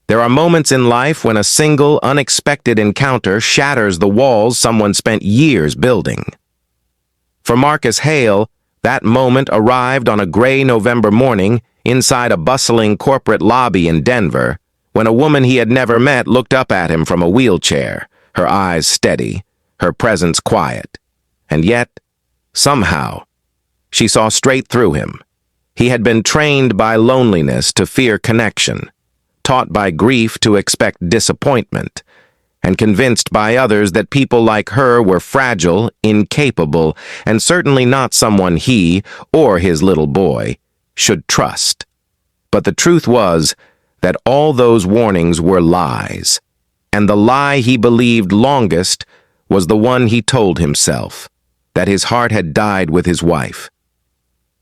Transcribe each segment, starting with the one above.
There are moments in life when a single, unexpected encounter shatters the walls someone spent years building. For Marcus Hale, that moment arrived on a gray November morning inside a bustling corporate lobby in Denver, when a woman he had never met looked up at him from a wheelchair, her eyes steady, her presence quiet. And yet, somehow, she saw straight through him. He had been trained by loneliness to fear connection, taught by grief to expect disappointment, and convinced by others that people like her were fragile, incapable, and certainly not someone he, or his little boy, should trust. But the truth was that all those warnings were lies, and the lie he believed longest was the one he told himself, that his heart had died with his wife.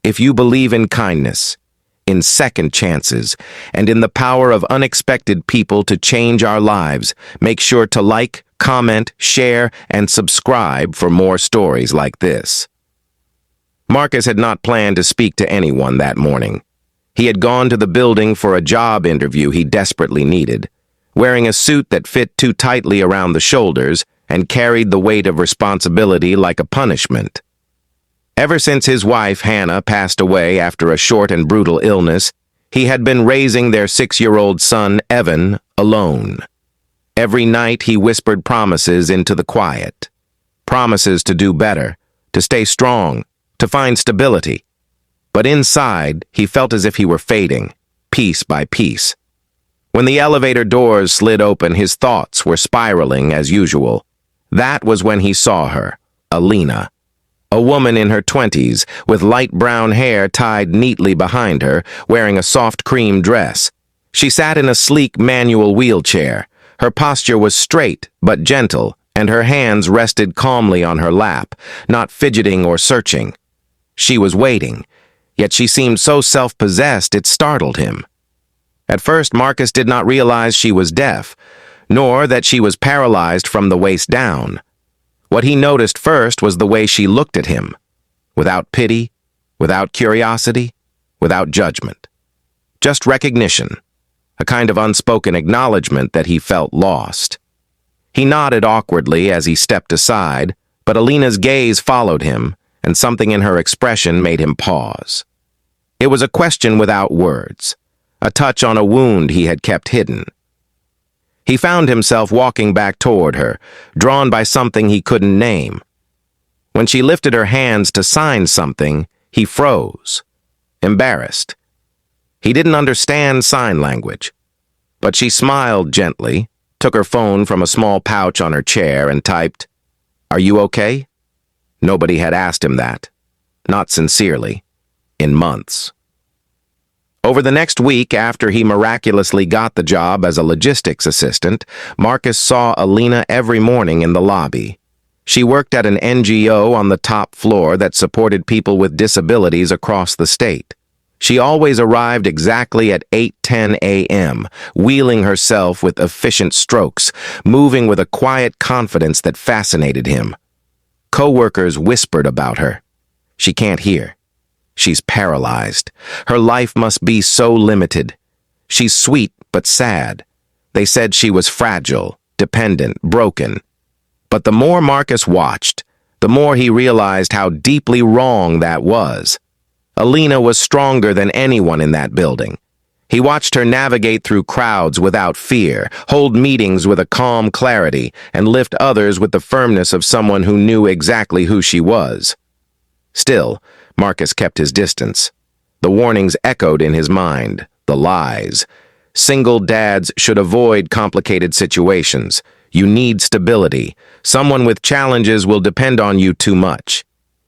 If you believe in kindness, in second chances, and in the power of unexpected people to change our lives, make sure to like, comment, share, and subscribe for more stories like this. Marcus had not planned to speak to anyone that morning. He had gone to the building for a job interview he desperately needed, wearing a suit that fit too tightly around the shoulders and carried the weight of responsibility like a punishment. Ever since his wife, Hannah, passed away after a short and brutal illness, he had been raising their 6-year-old son, Evan, alone. Every night he whispered promises into the quiet. Promises to do better, to stay strong, to find stability. But inside, he felt as if he were fading, piece by piece. When the elevator doors slid open, his thoughts were spiraling as usual. That was when he saw her, Alina. A woman in her 20s, with light brown hair tied neatly behind her, wearing a soft cream dress. She sat in a sleek manual wheelchair. Her posture was straight but gentle, and her hands rested calmly on her lap, not fidgeting or searching. She was waiting, yet she seemed so self-possessed it startled him. At first, Marcus did not realize she was deaf, nor that she was paralyzed from the waist down. What he noticed first was the way she looked at him, without pity, without curiosity, without judgment. Just recognition, a kind of unspoken acknowledgement that he felt lost. He nodded awkwardly as he stepped aside, but Alina's gaze followed him, and something in her expression made him pause. It was a question without words, a touch on a wound he had kept hidden. He found himself walking back toward her, drawn by something he couldn't name. When she lifted her hands to sign something, he froze, embarrassed. He didn't understand sign language, but she smiled gently, took her phone from a small pouch on her chair, and typed, "Are you okay?" Nobody had asked him that, not sincerely, in months. Over the next week, after he miraculously got the job as a logistics assistant, Marcus saw Alina every morning in the lobby. She worked at an NGO on the top floor that supported people with disabilities across the state. She always arrived exactly at 8:10 a.m., wheeling herself with efficient strokes, moving with a quiet confidence that fascinated him. Co-workers whispered about her. She can't hear. She's paralyzed. Her life must be so limited. She's sweet but sad. They said she was fragile, dependent, broken. But the more Marcus watched, the more he realized how deeply wrong that was. Alina was stronger than anyone in that building. He watched her navigate through crowds without fear, hold meetings with a calm clarity, and lift others with the firmness of someone who knew exactly who she was. Still, Marcus kept his distance. The warnings echoed in his mind, the lies. Single dads should avoid complicated situations. You need stability. Someone with challenges will depend on you too much.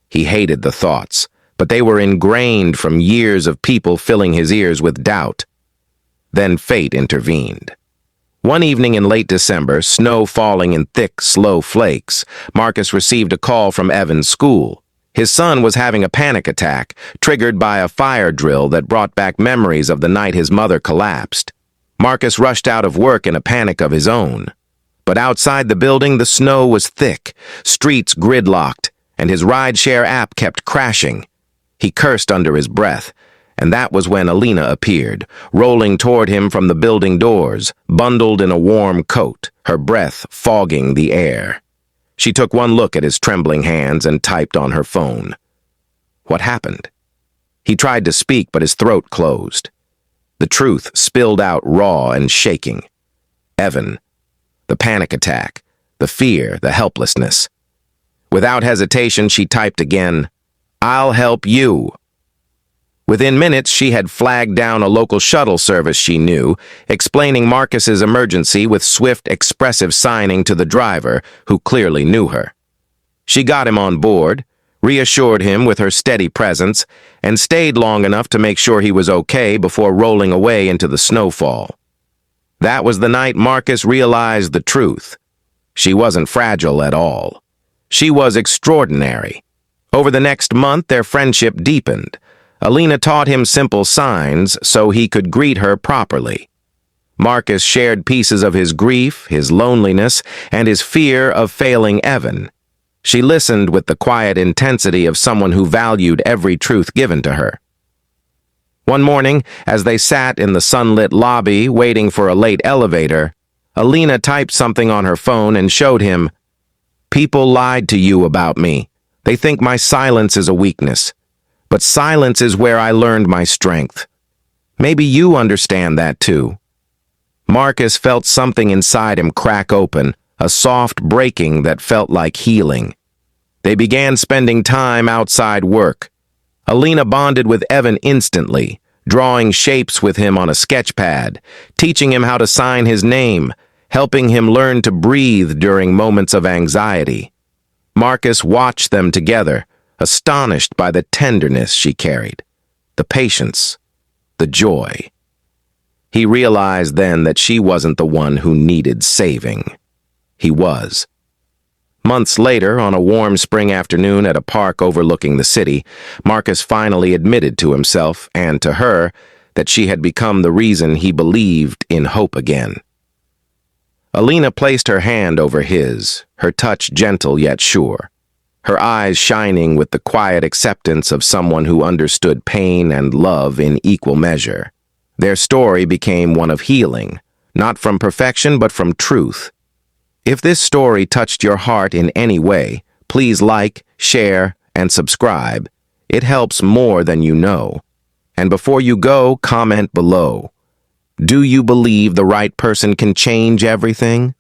He hated the thoughts, but they were ingrained from years of people filling his ears with doubt. Then fate intervened. One evening in late December, snow falling in thick, slow flakes, Marcus received a call from Evan's school. His son was having a panic attack, triggered by a fire drill that brought back memories of the night his mother collapsed. Marcus rushed out of work in a panic of his own. But outside the building, the snow was thick, streets gridlocked, and his rideshare app kept crashing. He cursed under his breath, And that was when Alina appeared, rolling toward him from the building doors, bundled in a warm coat, her breath fogging the air. She took one look at his trembling hands and typed on her phone. What happened? He tried to speak, but his throat closed. The truth spilled out raw and shaking. Evan. The panic attack. The fear, the helplessness. Without hesitation, she typed again, "I'll help you." Within minutes, she had flagged down a local shuttle service she knew, explaining Marcus's emergency with swift, expressive signing to the driver, who clearly knew her. She got him on board, reassured him with her steady presence, and stayed long enough to make sure he was okay before rolling away into the snowfall. That was the night Marcus realized the truth. She wasn't fragile at all. She was extraordinary. Over the next month, their friendship deepened. Alina taught him simple signs so he could greet her properly. Marcus shared pieces of his grief, his loneliness, and his fear of failing Evan. She listened with the quiet intensity of someone who valued every truth given to her. One morning, as they sat in the sunlit lobby waiting for a late elevator, Alina typed something on her phone and showed him, "People lied to you about me. They think my silence is a weakness. But silence is where I learned my strength. Maybe you understand that too." Marcus felt something inside him crack open, a soft breaking that felt like healing. They began spending time outside work. Alina bonded with Evan instantly, drawing shapes with him on a sketch pad, teaching him how to sign his name, helping him learn to breathe during moments of anxiety. Marcus watched them together, astonished by the tenderness she carried, the patience, the joy. He realized then that she wasn't the one who needed saving. He was. Months later, on a warm spring afternoon at a park overlooking the city, Marcus finally admitted to himself and to her that she had become the reason he believed in hope again. Alina placed her hand over his, her touch gentle yet sure, her eyes shining with the quiet acceptance of someone who understood pain and love in equal measure. Their story became one of healing, not from perfection but from truth. If this story touched your heart in any way, please like, share, and subscribe. It helps more than you know. And before you go, comment below. Do you believe the right person can change everything?